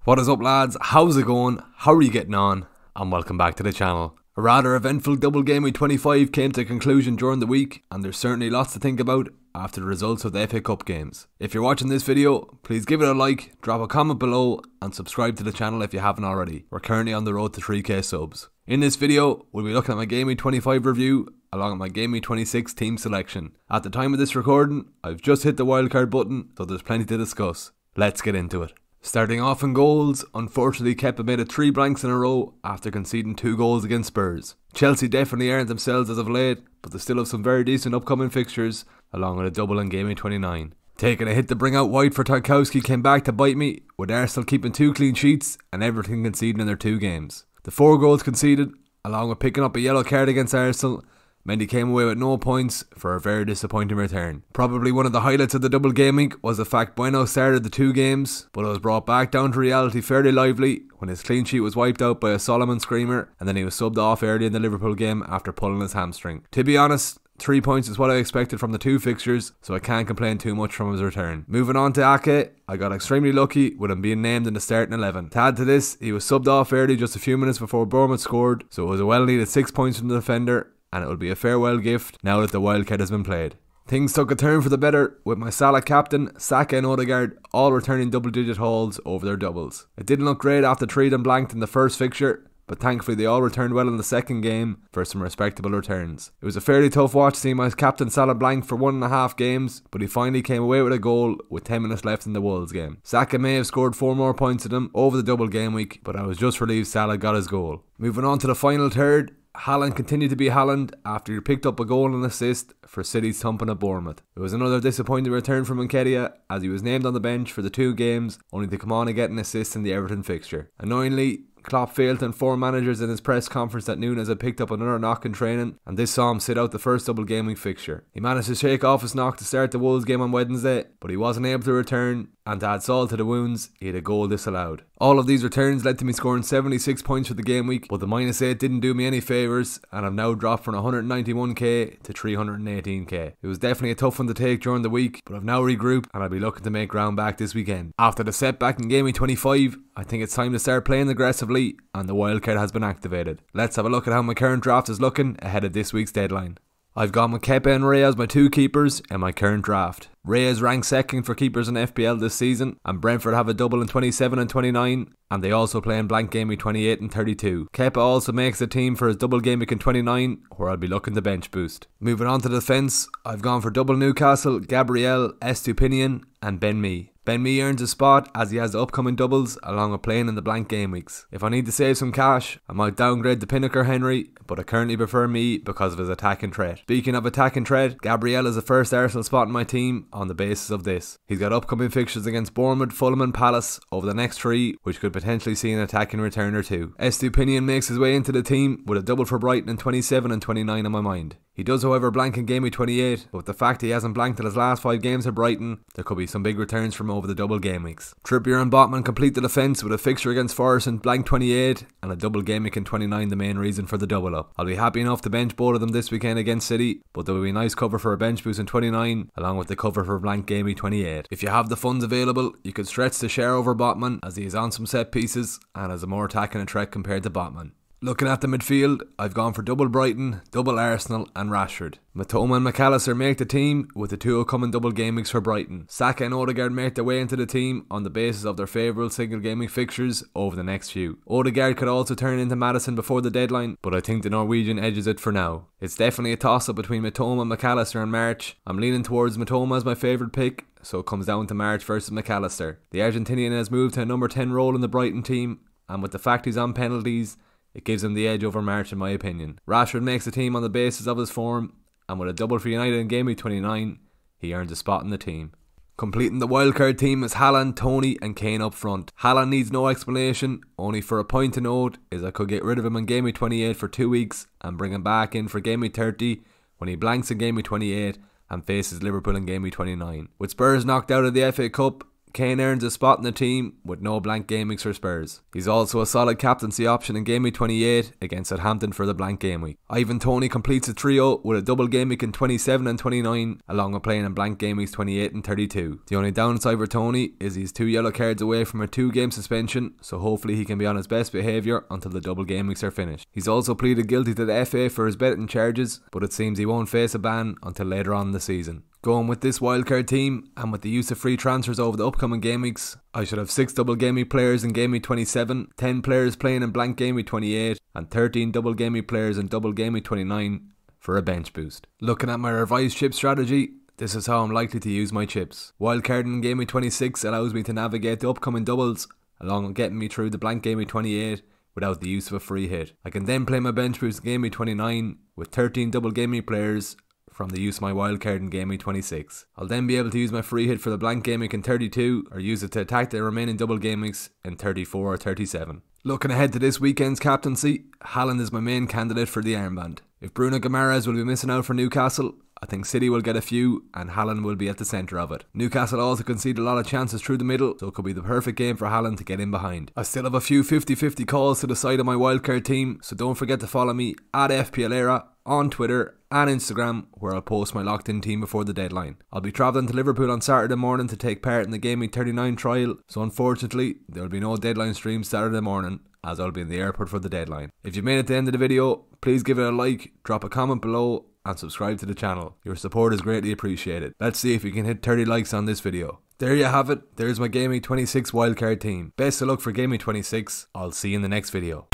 What is up, lads? How's it going? How are you getting on? And welcome back to the channel. A rather eventful double game week 25 came to a conclusion during the week, and there's certainly lots to think about after the results of the FA Cup games. If you're watching this video, please give it a like, drop a comment below and subscribe to the channel if you haven't already. We're currently on the road to 3k subs. In this video, we'll be looking at my game week 25 review along with my game week 26 team selection. At the time of this recording, I've just hit the wildcard button, so there's plenty to discuss. Let's get into it. Starting off in goals, unfortunately Kepa made it 3 blanks in a row after conceding 2 goals against Spurs. Chelsea definitely earned themselves as of late, but they still have some very decent upcoming fixtures, along with a double in game week 29. Taking a hit to bring out White for Tarkowski came back to bite me, with Arsenal keeping 2 clean sheets and everything conceded in their 2 games. The 4 goals conceded, along with picking up a yellow card against Arsenal, meant he came away with no points for a very disappointing return. Probably one of the highlights of the double game week was the fact Bueno started the 2 games, but it was brought back down to reality fairly lively when his clean sheet was wiped out by a Solomon screamer, and then he was subbed off early in the Liverpool game after pulling his hamstring. To be honest, 3 points is what I expected from the 2 fixtures, so I can't complain too much from his return. Moving on to Ake, I got extremely lucky with him being named in the starting 11. To add to this, he was subbed off early just a few minutes before Bournemouth scored, so it was a well needed 6 points from the defender, and it will be a farewell gift now that the wildcard has been played. Things took a turn for the better with my Salah captain, Saka and Odegaard all returning double-digit hauls over their doubles. It didn't look great after 3 them blanked in the first fixture, but thankfully they all returned well in the second game for some respectable returns. It was a fairly tough watch seeing my captain Salah blank for 1.5 games, but he finally came away with a goal with 10 minutes left in the Wolves game. Saka may have scored 4 more points than him over the double game week, but I was just relieved Salah got his goal. Moving on to the final third, Haaland continued to be Haaland after he picked up a goal and assist for City's thumping at Bournemouth. It was another disappointing return from Nketiah as he was named on the bench for the 2 games, only to come on and get an assist in the Everton fixture. Annoyingly, Klopp failed to inform managers in his press conference that Nunes had picked up another knock in training, and this saw him sit out the first double game week fixture. He managed to shake off his knock to start the Wolves game on Wednesday, but he wasn't able to return, and to add salt to the wounds, he had a goal disallowed. All of these returns led to me scoring 76 points for the game week, but the -8 didn't do me any favours, and I've now dropped from 191k to 318k. It was definitely a tough one to take during the week, but I've now regrouped and I'll be looking to make ground back this weekend. After the setback in game week 25, I think it's time to start playing aggressively, and the wildcard has been activated. Let's have a look at how my current draft is looking ahead of this week's deadline. I've gone with Kepa and Ray as my 2 keepers in my current draft. Ray is ranked 2nd for keepers in FPL this season, and Brentford have a double in 27 and 29, and they also play in blank game week 28 and 32. Kepa also makes the team for his double game week in 29, where I'll be looking to bench boost. Moving on to the defence, I've gone for double Newcastle, Gabriel, Estupinian and Ben Mee. Ben Mee earns a spot as he has the upcoming doubles along with playing in the blank game weeks. If I need to save some cash, I might downgrade the Pinnaker Henry, but I currently prefer Mee because of his attacking threat. Speaking of attacking threat, Gabriel is the first Arsenal spot in my team on the basis of this. He's got upcoming fixtures against Bournemouth, Fulham and Palace over the next 3, which could potentially see an attacking return or 2. Estupinian makes his way into the team with a double for Brighton in 27 and 29 on my mind. He does however blank in game week 28, but with the fact he hasn't blanked in his last 5 games at Brighton, there could be some big returns from over the double game weeks. Trippier and Botman complete the defence with a fixture against Forest in blank 28 and a double game week in 29, the main reason for the double up. I'll be happy enough to bench both of them this weekend against City, but there will be a nice cover for a bench boost in 29 along with the cover for blank game week 28. If you have the funds available, you could stretch the share over Botman as he is on some set pieces and has a more attacking threat compared to Botman. Looking at the midfield, I've gone for double Brighton, double Arsenal and Rashford. Matoma and McAllister make the team with the 2 upcoming double game weeks for Brighton. Saka and Odegaard make their way into the team on the basis of their favourable single game week fixtures over the next few. Odegaard could also turn into Maddison before the deadline, but I think the Norwegian edges it for now. It's definitely a toss up between Matoma, McAllister and March. I'm leaning towards Matoma as my favourite pick, so it comes down to March versus McAllister. The Argentinian has moved to a number 10 role in the Brighton team, and with the fact he's on penalties, it gives him the edge over March in my opinion. Rashford makes the team on the basis of his form, and with a double for United in game week 29, he earns a spot in the team. Completing the wildcard team is Haaland, Toney and Kane up front. Haaland needs no explanation, only for a point to note is I could get rid of him in game week 28 for 2 weeks and bring him back in for game week 30 when he blanks in game week 28 and faces Liverpool in game week 29. With Spurs knocked out of the FA Cup, Kane earns a spot in the team with no blank game weeks for Spurs. He's also a solid captaincy option in game week 28 against Southampton for the blank game week. Ivan Toney completes a trio with a double game week in 27 and 29, along with playing in blank game weeks 28 and 32. The only downside for Toney is he's 2 yellow cards away from a 2-game suspension, so hopefully he can be on his best behaviour until the double game weeks are finished. He's also pleaded guilty to the FA for his betting charges, but it seems he won't face a ban until later on in the season. Going with this wildcard team, and with the use of free transfers over the upcoming game weeks, I should have 6 double game week players in game week 27, 10 players playing in blank game week 28, and 13 double game week players in double game week 29 for a bench boost. Looking at my revised chip strategy, this is how I'm likely to use my chips. Wildcarding in game week 26 allows me to navigate the upcoming doubles, along with getting me through the blank game week 28 without the use of a free hit. I can then play my bench boost in game week 29 with 13 double game week players from the use of my wildcard in game week 26. I'll then be able to use my free hit for the blank game week in 32, or use it to attack the remaining double game weeks in 34 or 37. Looking ahead to this weekend's captaincy, Haaland is my main candidate for the armband. If Bruno Guimaraes will be missing out for Newcastle, I think City will get a few and Haaland will be at the centre of it. Newcastle also concede a lot of chances through the middle, so it could be the perfect game for Haaland to get in behind. I still have a few 50-50 calls to the side of my wildcard team, so don't forget to follow me at FPL Era on Twitter and Instagram, where I'll post my locked in team before the deadline. I'll be travelling to Liverpool on Saturday morning to take part in the Game Week 39 trial, so unfortunately there will be no deadline stream Saturday morning, as I'll be in the airport for the deadline. If you made it to the end of the video, please give it a like, drop a comment below and subscribe to the channel. Your support is greatly appreciated. Let's see if we can hit 30 likes on this video. There you have it, there's my Game Week 26 wildcard team. Best of luck for Game Week 26, I'll see you in the next video.